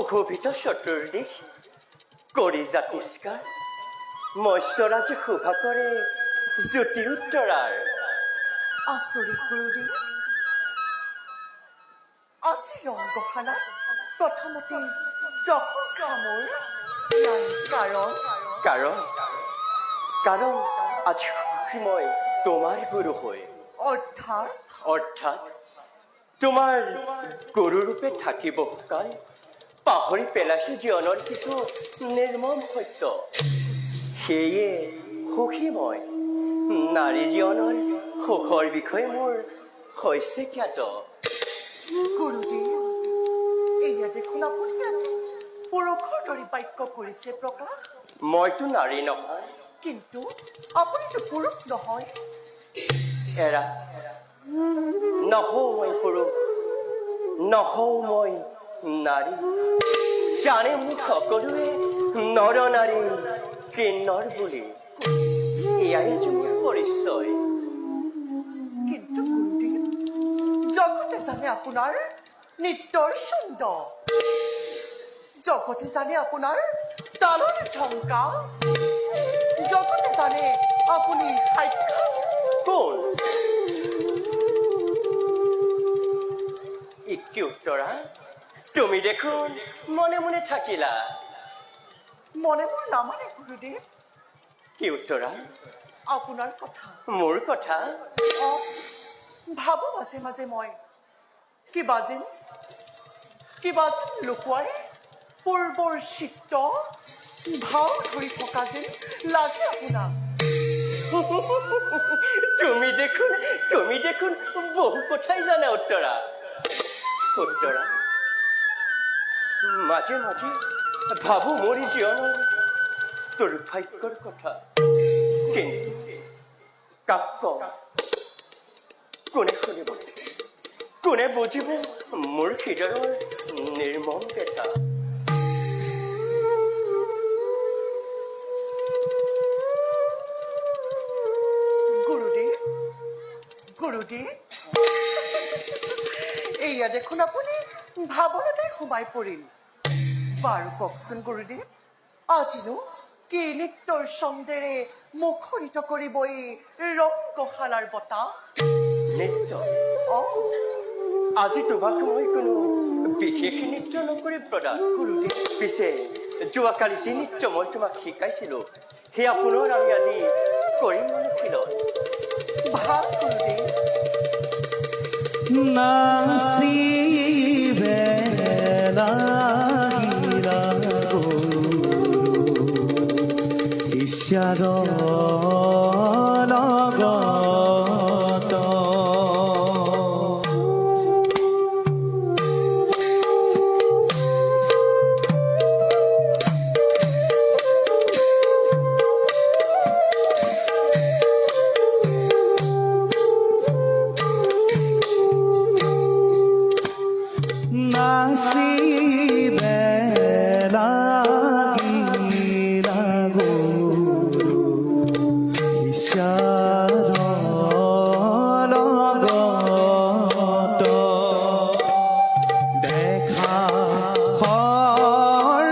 সুশোভিত চতুৰ্দিশ কৰি জাতিষ্কাৰ মৎস্যৰাজে শোভা কৰে জ্যোতি উত্তৰাৰ আচৰিত গুৰুদেৱ আজি ৰংগশালাত প্ৰথমতে প্ৰশংসা মোৰ কাৰণ আজি মই তোমাৰ গুৰু হৈ অৰ্থাৎ তোমাৰ গুৰুৰূপে থাকিব কাল পাহৰি পেলাইছে জীৱনৰ কিছু নিৰ্মম সত্য সেয়ে সুখী মই নাৰী জীৱনৰ সুখৰ বিষয়ে মোৰ হৈছে জ্ঞাত গুৰুদেৱ এয়া দেখোন আপুনি আজি পুৰুষৰ দৰে বাক্য কৰিছে প্ৰকাশ মইতো নাৰী নহয় কিন্তু আপুনিতো পুৰুষ নহয় এৰা নহওঁ মই পুৰুষ নহওঁ মই নাৰী জানে মোক সকলোৱে নৰ নাৰী কিন্নৰ বুলি এয়াই মোৰ পৰিচয় কিন্তু গুৰুদেৱ জগতে জানে আপোনাৰ নৃত্যৰ ছন্দ জগতে জানে আপোনাৰ তালৰ ঝংকা জগতে জানে আপুনি কোন কি উত্তৰা তুমি দেখোন মনে মনে থাকিলা মনে মোৰ নামানে গুৰুদেৱ কি উত্তৰা আপোনাৰ কথা মোৰ কথা ভাবো মাজে মাজে মই কিবা যেন লুকুৱাই পূৰ্বৰ চিত্ত ভাও ধৰি থকা যেন লাগে আপোনাক তুমি দেখোন বহু কথাই জানা উত্তৰা মাজে মাজে ভাবো মোৰ জীৱনৰ দুৰ্ভাগ্যৰ কথা কিন্তু কাক কম কোনে শুনিব কোনে বুজিব মোৰ হৃদয়ৰ নিৰ্মম বেথা গুৰুদেৱ এয়া দেখোন আপুনি ভাৱনাতে সোমাই পৰিল বাৰু কওকচোন গুৰুদেৱ আজিনো কি নৃত্যৰ ছন্দেৰে মুখৰিত কৰিব এই ৰংগশালাৰ বতাহ নৃত্য আজি তোমাক মই কোনো বিশেষ নৃত্য নকৰি প্ৰদান গুৰুদেৱ পিছে যোৱাকালি যি নৃত্য মই তোমাক শিকাইছিলো সেয়া পুনৰ আমি আজি কৰিম মনখিলত ভাল গুৰুদেৱ নাচিবে লাগিলা ঈশ্বৰৰ লগত নাচিবে লাগিলা ঈশ্বৰৰ লগত দেখা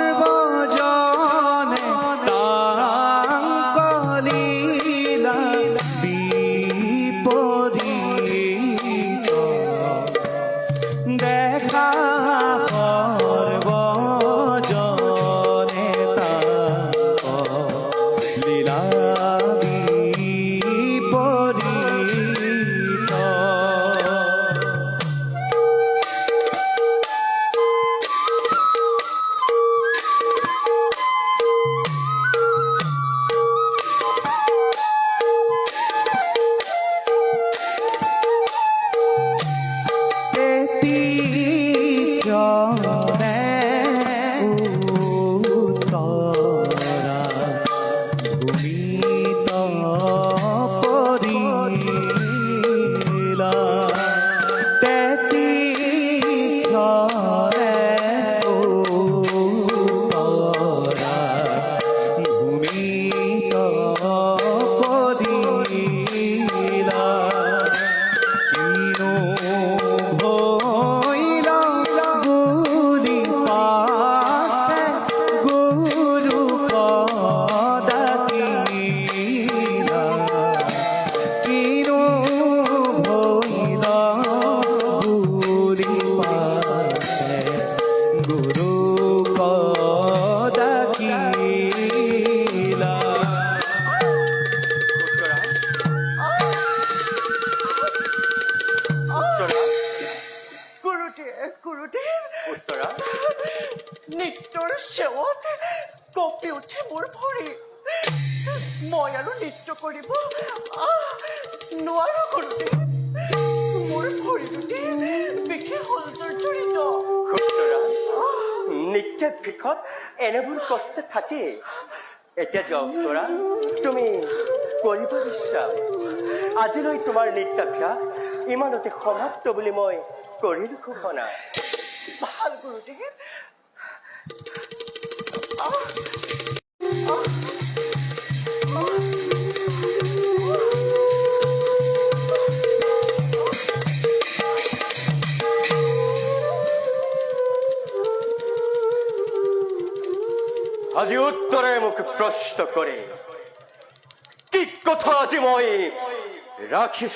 সৰ্বজনে তাক লীলা বিপৰীত দেখা সৰ্বজনে তাক লীলা বিপৰীত এটি গুৰুদেৱ উত্তৰা নৃত্যৰ সেৱত কঁপি উঠে মোৰ ভৰি মই আৰু নৃত্য কৰিব নোৱাৰো গুৰুদেৱ মোৰ ভৰি দুটি বিশেষ হ'ল জৰ্জৰিত উত্তৰা নিত্য বিষত এনেবোৰ কষ্ট থাকে এতিয়া যোৱা উত্তৰা তুমি কৰিব বিশ্ৰাম আজিলৈ তোমাৰ নৃত্যাভ্যাস ইমানতে সমাপ্ত বুলি মই কৰিলো ঘোষণা ভাল গুৰুদেৱ আজি উত্তৰে মোক প্ৰশ্ন কৰে কি কথা আজি মই ৰাখিছো